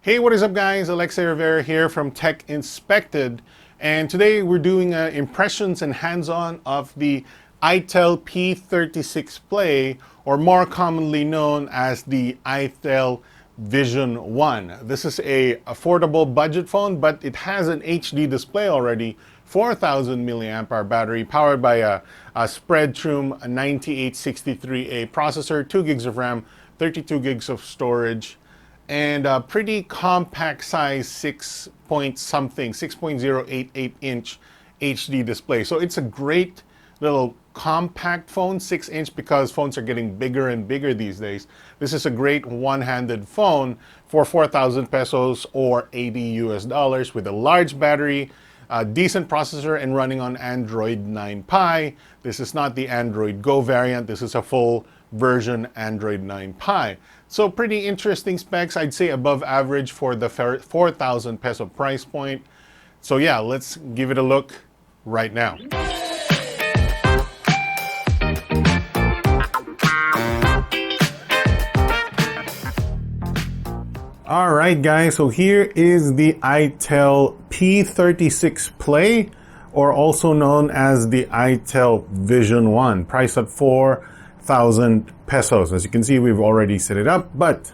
Hey, what is up guys? Alexei Rivera here from Tech Inspected, and today we're doing impressions and hands-on of the iTel P36 Play, or more commonly known as the iTel Vision 1. This is a affordable budget phone, but it has an HD display already, 4000 milliamp hour battery, powered by a Spreadtrum 9863A processor, 2 gigs of RAM, 32 gigs of storage, and a pretty compact size 6.088 inch HD display. So it's a great little compact phone, 6-inch, because phones are getting bigger and bigger these days. This is a great one-handed phone for 4,000 pesos or 80 US dollars with a large battery, a decent processor, and running on Android 9 Pie. This is not the Android Go variant. This is a full version Android 9 Pie. So pretty interesting specs. I'd say above average for the 4,000 peso price point. So yeah, let's give it a look right now. All right, guys, so here is the iTel P36 Play, or also known as the iTel Vision 1, priced at 4,000 pesos. As you can see, we've already set it up, but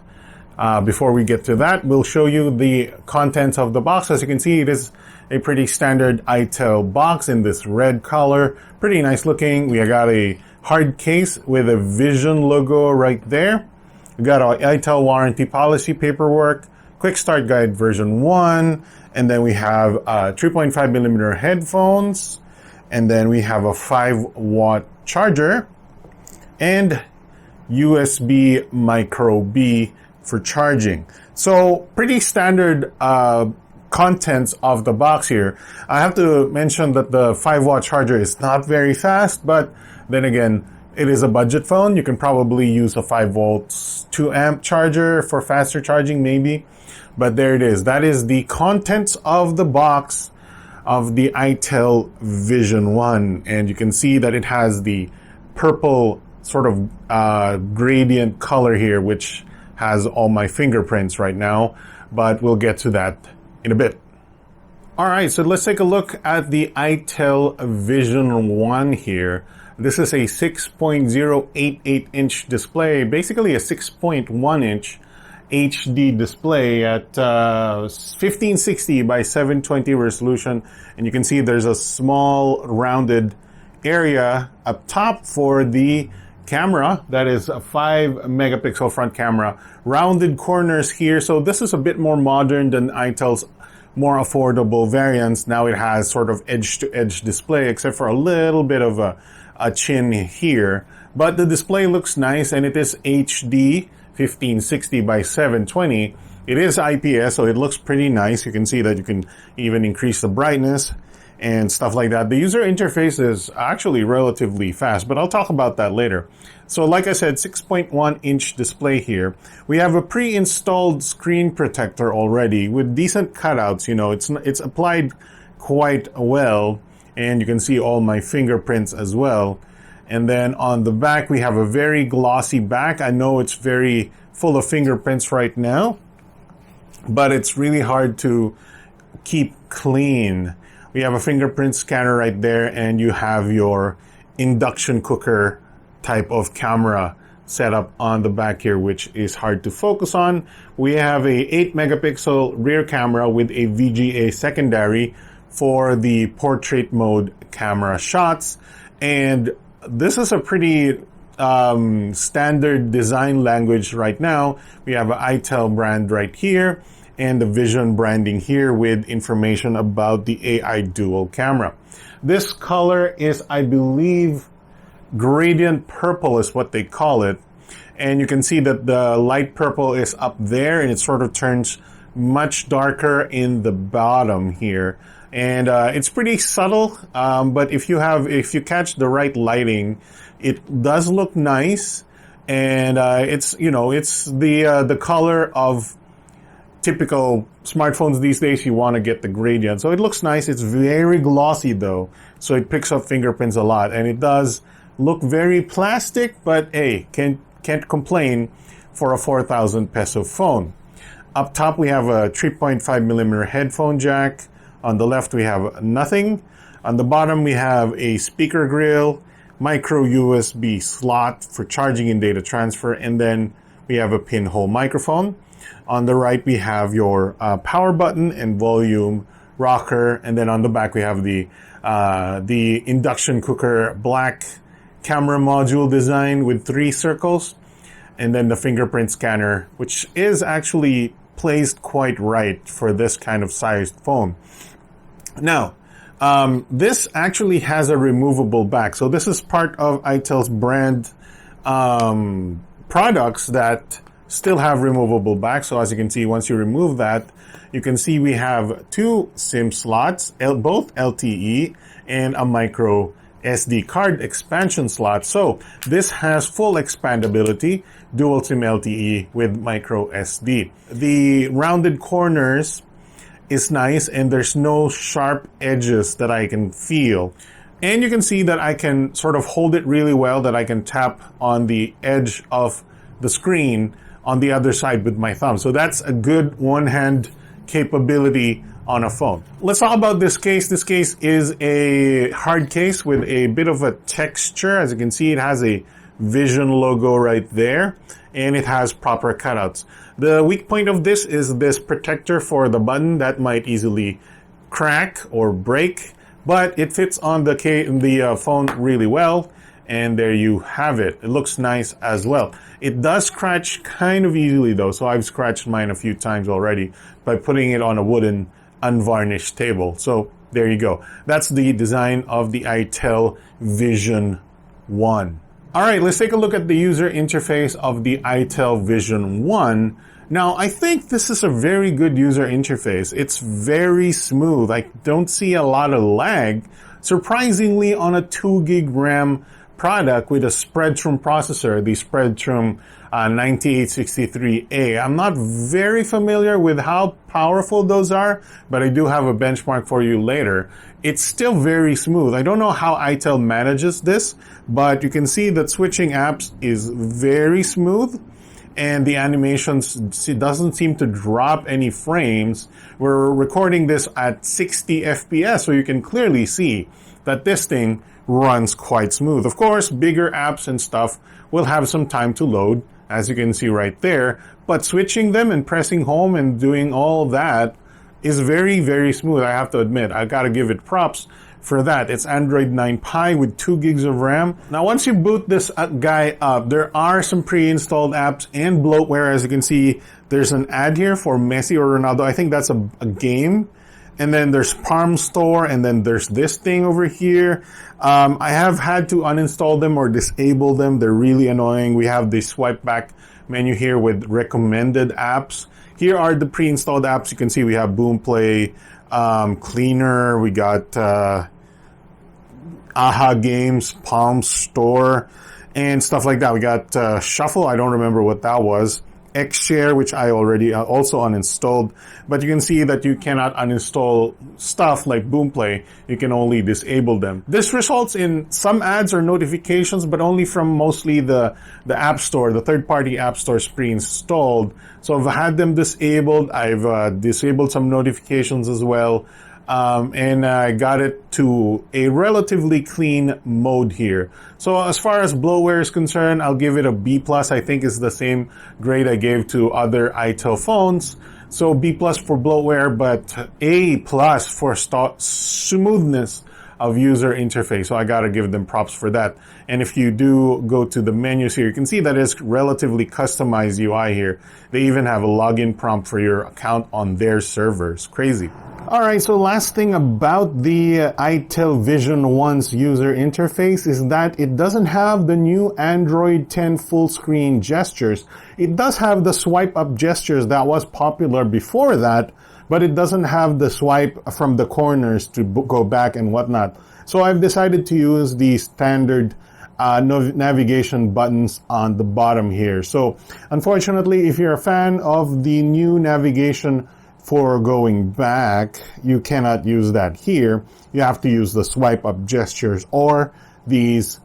before we get to that, we'll show you the contents of the box. As you can see, it is a pretty standard iTel box in this red color. Pretty nice looking. We got a hard case with a Vision logo right there. We got our iTel warranty policy paperwork, quick start guide version 1, and then we have 3.5 millimeter headphones, and then we have a 5-watt charger, and USB micro B for charging. So pretty standard contents of the box here. I have to mention that the 5-watt charger is not very fast, but then again, it is a budget phone. You can probably use a 5 volts 2 amp charger for faster charging maybe. But there it is. That is the contents of the box of the iTel Vision 1. And you can see that it has the purple sort of gradient color here, which has all my fingerprints right now. But we'll get to that in a bit. All right, so let's take a look at the iTel Vision 1 here. This is a 6.088 inch display, basically a 6.1 inch HD display at 1560 by 720 resolution. And you can see there's a small rounded area up top for the camera. That is a 5 megapixel front camera. Rounded corners here. So this is a bit more modern than iTel's more affordable variants. Now it has sort of edge-to-edge display, except for a little bit of a chin here. But the display looks nice, and it is HD 1560 by 720. It is IPS, so it looks pretty nice. You can see that you can even increase the brightness and stuff like that. The user interface is actually relatively fast, but I'll talk about that later. So like I said, 6.1 inch display here. We have a pre-installed screen protector already with decent cutouts. You know, it's applied quite well, and you can see all my fingerprints as well. And then on the back, we have a very glossy back. I know it's very full of fingerprints right now, but it's really hard to keep clean. We have a fingerprint scanner right there, and you have your induction cooker type of camera set up on the back here, which is hard to focus on. We have a 8 megapixel rear camera with a VGA secondary for the portrait mode camera shots. And this is a pretty standard design language right now. We have an iTel brand right here, and the Vision branding here with information about the AI dual camera. This color is, I believe, gradient purple is what they call it. And you can see that the light purple is up there, and it sort of turns much darker in the bottom here. And it's pretty subtle, but if you catch the right lighting, it does look nice. And it's the color of typical smartphones these days. You want to get the gradient, so it looks nice. It's very glossy though, so it picks up fingerprints a lot, and it does look very plastic. But hey, can't complain for a 4,000 peso phone. Up top, we have a 3.5 millimeter headphone jack. On the left, we have nothing. On the bottom, we have a speaker grill, micro USB slot for charging and data transfer, and then we have a pinhole microphone. On the right, we have your power button and volume rocker, and then on the back, we have the induction cooker black camera module design with 3 circles, and then the fingerprint scanner, which is actually placed quite right for this kind of sized phone. Now, this actually has a removable back. So this is part of iTel's brand products that still have removable backs. So as you can see, once you remove that, you can see we have 2 SIM slots, both LTE, and a micro SD card expansion slot. So this has full expandability, dual SIM LTE with micro SD. The rounded corners is nice, and there's no sharp edges that I can feel. And you can see that I can sort of hold it really well, that I can tap on the edge of the screen on the other side with my thumb. So that's a good one-hand capability on a phone. Let's talk about this case. This case is a hard case with a bit of a texture. As you can see, it has a Vision logo right there, and it has proper cutouts. The weak point of this is this protector for the button that might easily crack or break, but it fits on the phone really well, and there you have it. It looks nice as well. It does scratch kind of easily though, so I've scratched mine a few times already by putting it on a wooden unvarnished table. So there you go. That's the design of the iTel Vision 1. All right, let's take a look at the user interface of the iTel Vision 1. Now, I think this is a very good user interface. It's very smooth. I don't see a lot of lag. Surprisingly, on a 2 gig RAM product with a Spreadtrum processor, the Spreadtrum 9863A. I'm not very familiar with how powerful those are, but I do have a benchmark for you later. It's still very smooth. I don't know how iTel manages this, but you can see that switching apps is very smooth, and the animations doesn't seem to drop any frames. We're recording this at 60 FPS, so you can clearly see that this thing runs quite smooth. Of course, bigger apps and stuff will have some time to load, as you can see right there, but switching them and pressing home and doing all that is very, very smooth. I have to admit, I gotta give it props for that. It's Android 9 Pie with 2 gigs of RAM. Now, once you boot this guy up, there are some pre-installed apps and bloatware. As you can see, there's an ad here for Messi or Ronaldo. I think that's a game. And then there's Palm Store, and then there's this thing over here. I have had to uninstall them or disable them. They're really annoying. We have the swipe back menu here with recommended apps. Here are the pre-installed apps. You can see we have Boomplay, Cleaner, we got Aha Games, Palm Store, and stuff like that. We got Shuffle, I don't remember what that was. Xshare, which I already also uninstalled, but you can see that you cannot uninstall stuff like Boomplay. You can only disable them. This results in some ads or notifications, but only from mostly the App Store, the third-party App Stores pre-installed. So I've had them disabled. I've disabled some notifications as well. And I got it to a relatively clean mode here. So as far as bloatware is concerned, I'll give it a B+. I think it's the same grade I gave to other iTel phones. So B+ for bloatware, but A+ for smoothness of user interface. So I gotta give them props for that. And if you do go to the menus here, you can see that it's relatively customized UI here. They even have a login prompt for your account on their servers. Crazy. All right, so last thing about the iTel Vision 1's user interface is that it doesn't have the new Android 10 full screen gestures. It does have the swipe up gestures that was popular before that, but it doesn't have the swipe from the corners to go back and whatnot. So I've decided to use the standard navigation buttons on the bottom here. So unfortunately, if you're a fan of the new navigation for going back, you cannot use that here. You have to use the swipe up gestures or these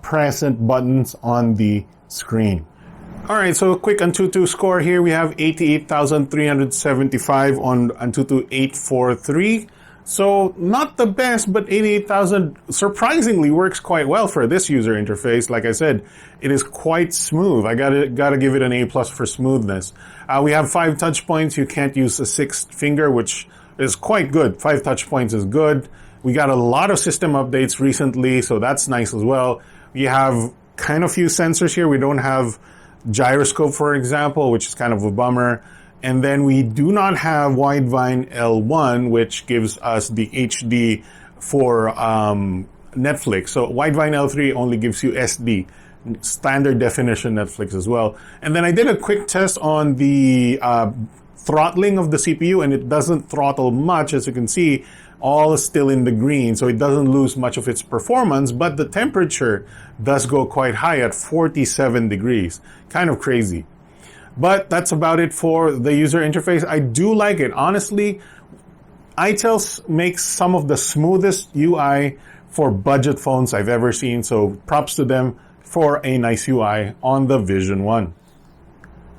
present buttons on the screen. Alright, so a quick Antutu score here. We have 88,375 on Antutu 843. So not the best, but 88,000 surprisingly works quite well for this user interface. Like I said, it is quite smooth. I gotta give it an A+ for smoothness. We have 5 touch points. You can't use a 6th finger, which is quite good. 5 touch points is good. We got a lot of system updates recently, so that's nice as well. We have kind of few sensors here. We don't have gyroscope, for example, which is kind of a bummer. And then we do not have Widevine L1, which gives us the HD for Netflix. So Widevine L3 only gives you SD, standard definition Netflix as well. And then I did a quick test on the throttling of the CPU, and it doesn't throttle much. As you can see, all is still in the green, so it doesn't lose much of its performance, but the temperature does go quite high at 47 degrees. Kind of crazy. But that's about it for the user interface. I do like it. Honestly, iTel makes some of the smoothest UI for budget phones I've ever seen, so props to them for a nice UI on the Vision 1.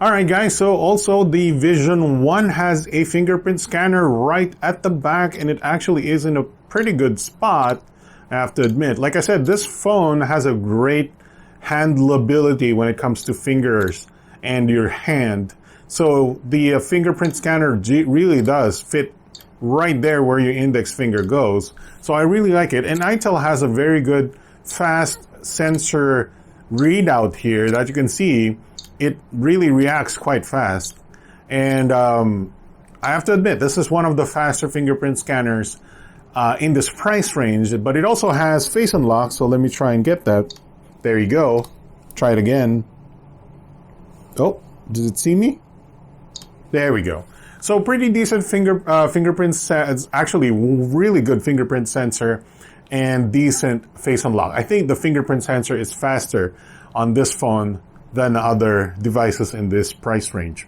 Alright guys, so also the Vision 1 has a fingerprint scanner right at the back, and it actually is in a pretty good spot, I have to admit. Like I said, this phone has a great handleability when it comes to fingers and your hand. So the fingerprint scanner really does fit right there where your index finger goes. So I really like it. And iTel has a very good fast sensor readout here that you can see. It really reacts quite fast. And I have to admit, this is one of the faster fingerprint scanners in this price range. But it also has face unlock, so let me try and get that. There you go. Try it again. Oh, does it see me? There we go. So pretty decent fingerprint it's actually really good fingerprint sensor and decent face unlock. I think the fingerprint sensor is faster on this phone than other devices in this price range.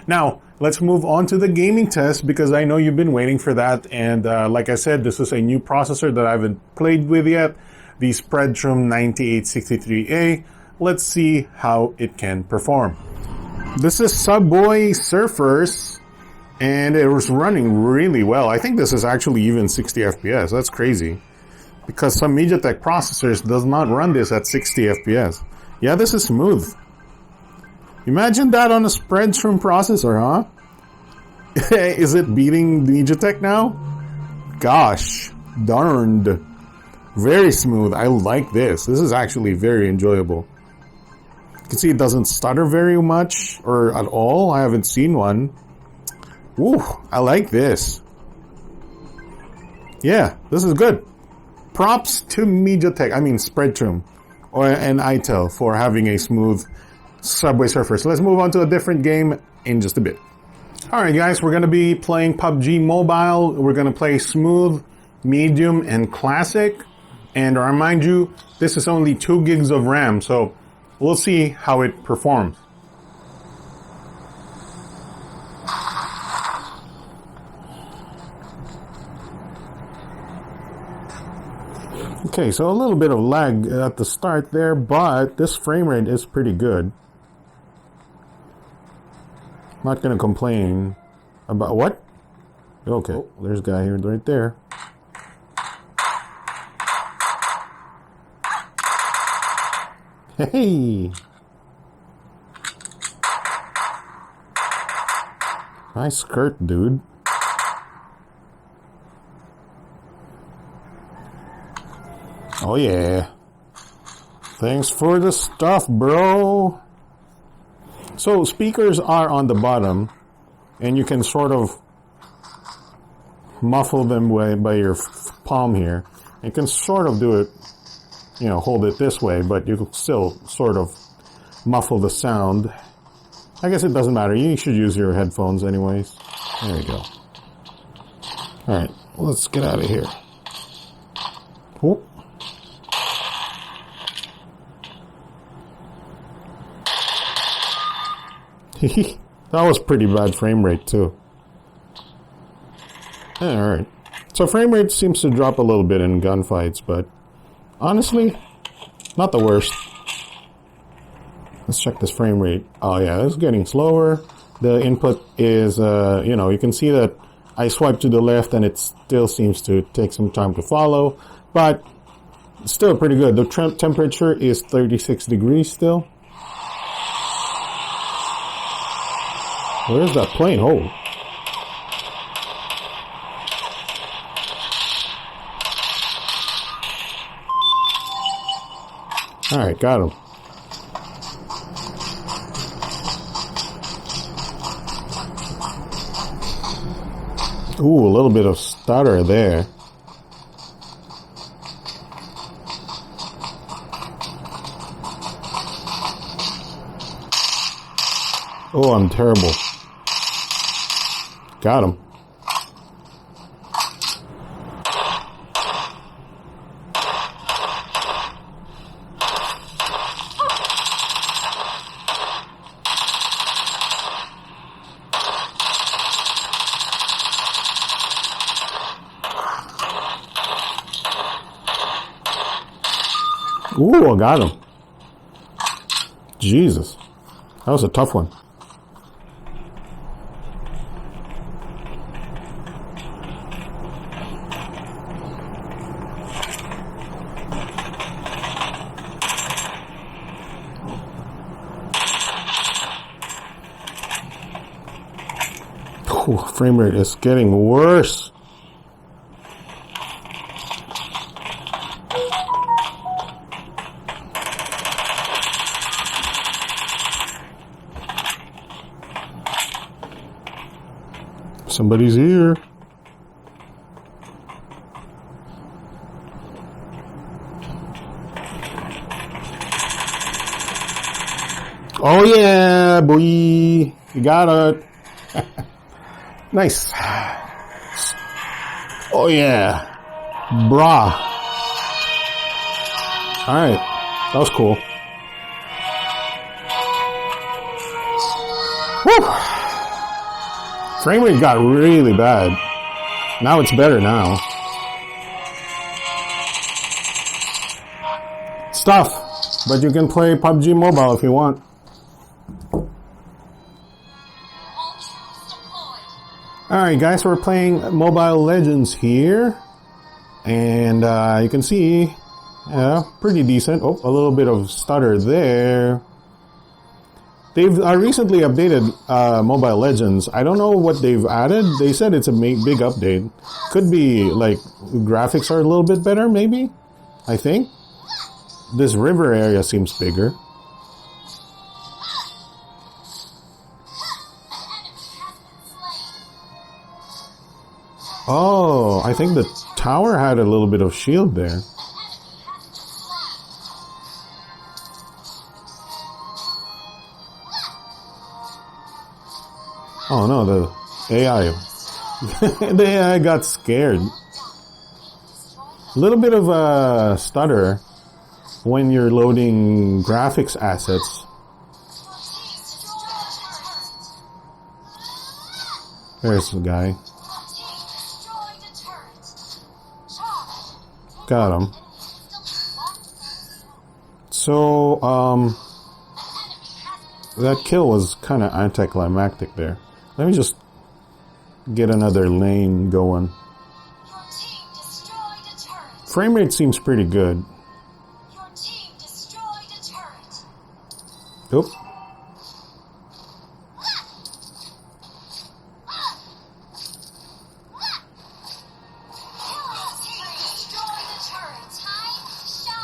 Now, let's move on to the gaming test, because I know you've been waiting for that. And like I said, this is a new processor that I haven't played with yet, the Spreadtrum 9863A. Let's see how it can perform. This is Subway Surfers, and it was running really well. I think this is actually even 60 FPS. That's crazy, because some MediaTek processors does not run this at 60 FPS. Yeah, this is smooth. Imagine that on a Spreadtrum processor, huh? Is it beating MediaTek now? Gosh, darned. Very smooth. I like this. This is actually very enjoyable. You can see it doesn't stutter very much or at all. I haven't seen one. Ooh, I like this. Yeah, this is good. Props to MediaTek, I mean Spreadtrum, and iTel for having a smooth Subway Surfer. So let's move on to a different game in just a bit. Alright guys, we're going to be playing PUBG Mobile. We're going to play Smooth, Medium, and Classic. And I remind you, this is only 2 gigs of RAM, so we'll see how it performs. Okay, so a little bit of lag at the start there, but this frame rate is pretty good. Not gonna complain about what? Okay, there's a guy here right there. Hey! Nice skirt, dude. Oh yeah. Thanks for the stuff, bro. So speakers are on the bottom, and you can sort of muffle them by your palm here. You can sort of do it, you know, hold it this way, but you can still sort of muffle the sound. I guess it doesn't matter. You should use your headphones anyways. There you go. Alright, let's get out of here. Whoop. That was pretty bad frame rate too. Alright. So frame rate seems to drop a little bit in gunfights, but honestly, not the worst. Let's check this frame rate. Oh yeah, it's getting slower. The input is, you know, you can see that I swipe to the left and it still seems to take some time to follow, but still pretty good. The temperature is 36 degrees still. Where's that plane? Oh. Alright, got him. Ooh, a little bit of stutter there. Oh, I'm terrible. Got him. Ooh, I got him. Jesus. That was a tough one. Ooh, frame rate is getting worse. Somebody's here. Oh yeah, boy. You got it. Nice. Oh yeah. Brah. Alright. That was cool. Woo! Frame rate got really bad. Now it's better now. Stuff. But you can play PUBG Mobile if you want. Alright guys, we're playing Mobile Legends here. And you can see, yeah, pretty decent. Oh, a little bit of stutter there. They've recently updated Mobile Legends. I don't know what they've added. They said it's a big update. Could be like graphics are a little bit better, maybe. I think this river area seems bigger. Oh, I think the tower had a little bit of shield there. Oh no, the AI. The AI got scared. A little bit of a stutter when you're loading graphics assets. There's the guy. Got him. So, that kill was kind of anticlimactic there. Let me just get another lane going. Frame rate seems pretty good. Oop.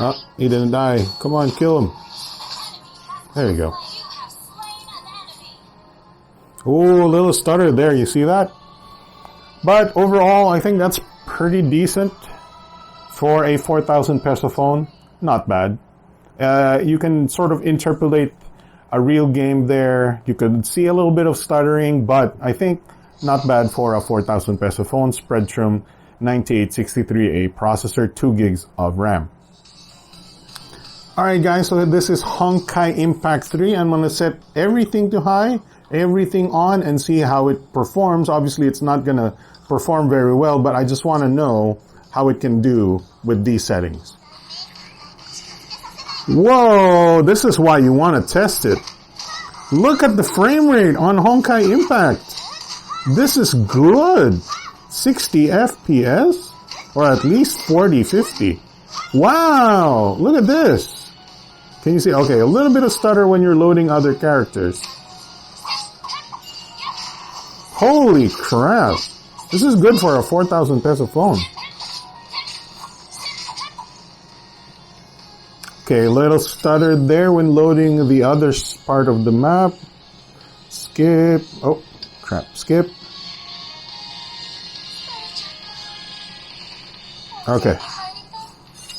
Oh, he didn't die. Come on, kill him. There you go. Ooh, a little stutter there, you see that? But overall, I think that's pretty decent for a 4,000 peso phone. Not bad. You can sort of interpolate a real game there. You could see a little bit of stuttering, but I think not bad for a 4,000 peso phone. Spreadtrum 9863A processor, 2 gigs of RAM. Alright guys, so this is Honkai Impact 3. I'm going to set everything to high, everything on, and see how it performs. Obviously, it's not going to perform very well, but I just want to know how it can do with these settings. Whoa, this is why you want to test it. Look at the frame rate on Honkai Impact. This is good. 60 FPS? Or at least 40, 50. Wow, look at this. Can you see? Okay, a little bit of stutter when you're loading other characters. Holy crap. This is good for a 4,000 peso phone. Okay, a little stutter there when loading the other part of the map. Skip. Oh, crap. Skip. Okay.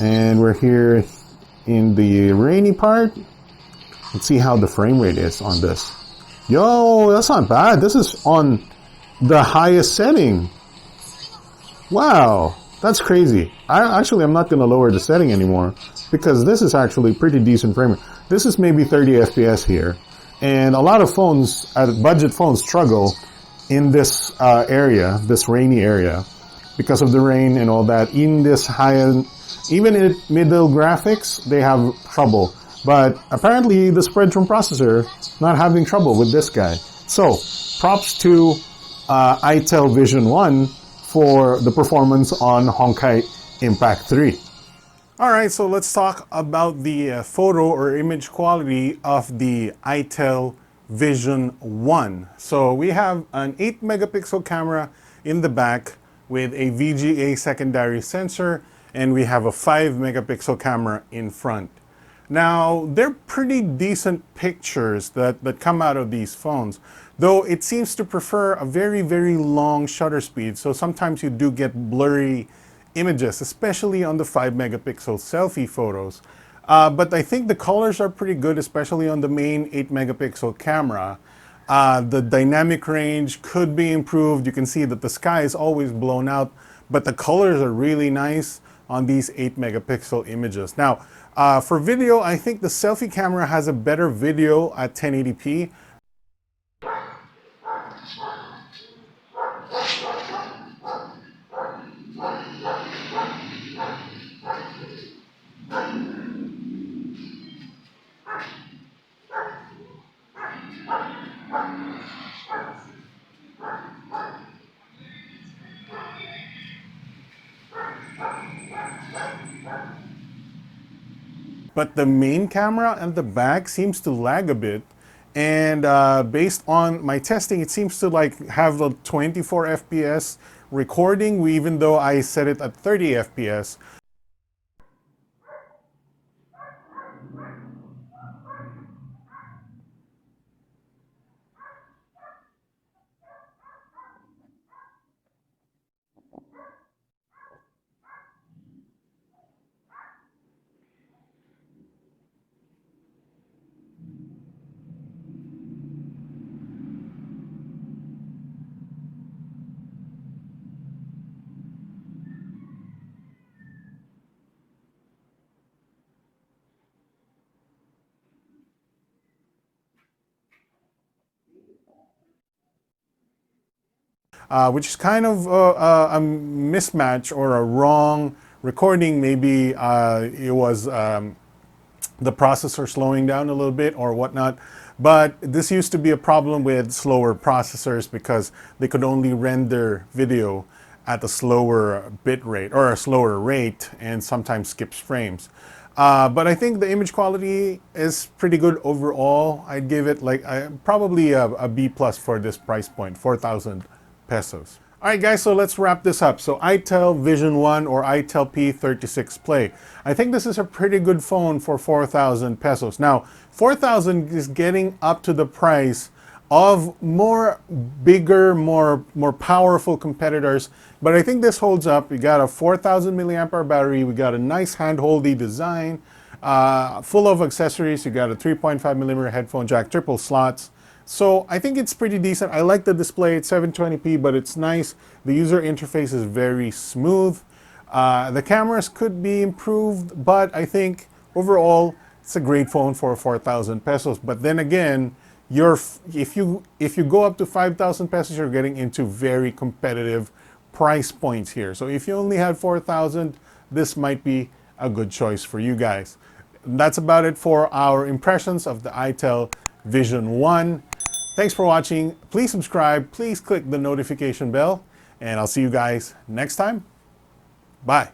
And we're here in the rainy part. Let's see how the frame rate is on this. Yo, that's not bad. This is on the highest setting. Wow, that's crazy. I'm not going to lower the setting anymore because this is actually pretty decent frame rate. This is maybe 30 FPS here. And a lot of phones, budget phones, struggle in this area, this rainy area, because of the rain and all that. In this high-end, even in middle graphics, they have trouble. But apparently the Spreadtrum processor not having trouble with this guy. So, props to iTel Vision 1 for the performance on Honkai Impact 3. Alright, so let's talk about the photo or image quality of the iTel Vision 1. So we have an 8 megapixel camera in the back with a VGA secondary sensor, and we have a 5 megapixel camera in front. Now, they're pretty decent pictures that come out of these phones, though it seems to prefer a very, very long shutter speed, so sometimes you do get blurry images, especially on the 5 megapixel selfie photos. But I think the colors are pretty good, especially on the main 8 megapixel camera. The dynamic range could be improved. You can see that the sky is always blown out, but the colors are really nice on these 8 megapixel images. Now, for video, I think the selfie camera has a better video at 1080p. But the main camera and the back seems to lag a bit, and based on my testing, it seems to like have a 24 FPS recording, even though I set it at 30 FPS. Which is kind of a mismatch or a wrong recording. Maybe it was the processor slowing down a little bit or whatnot. But this used to be a problem with slower processors because they could only render video at a slower bit rate or a slower rate and sometimes skips frames. But I think the image quality is pretty good overall. I'd give it like probably a B plus for this price point, 4,000 pesos. Alright guys, so let's wrap this up. So iTel Vision 1 or iTel P36 Play. I think this is a pretty good phone for 4,000 pesos. Now, 4,000 is getting up to the price of bigger, more powerful competitors. But I think this holds up. We got a 4,000 milliamp hour battery. We got a nice handholdy design, full of accessories. You got a 3.5 millimeter headphone jack, triple slots. So I think it's pretty decent. I like the display. It's 720p, but it's nice. The user interface is very smooth. The cameras could be improved, but I think overall it's a great phone for 4,000 pesos. But then again, if you go up to 5,000 pesos, you're getting into very competitive price points here. So if you only had 4,000, this might be a good choice for you guys. that's about it for our impressions of the iTel Vision 1. Thanks for watching. Please subscribe. Please click the notification bell. And I'll see you guys next time. Bye.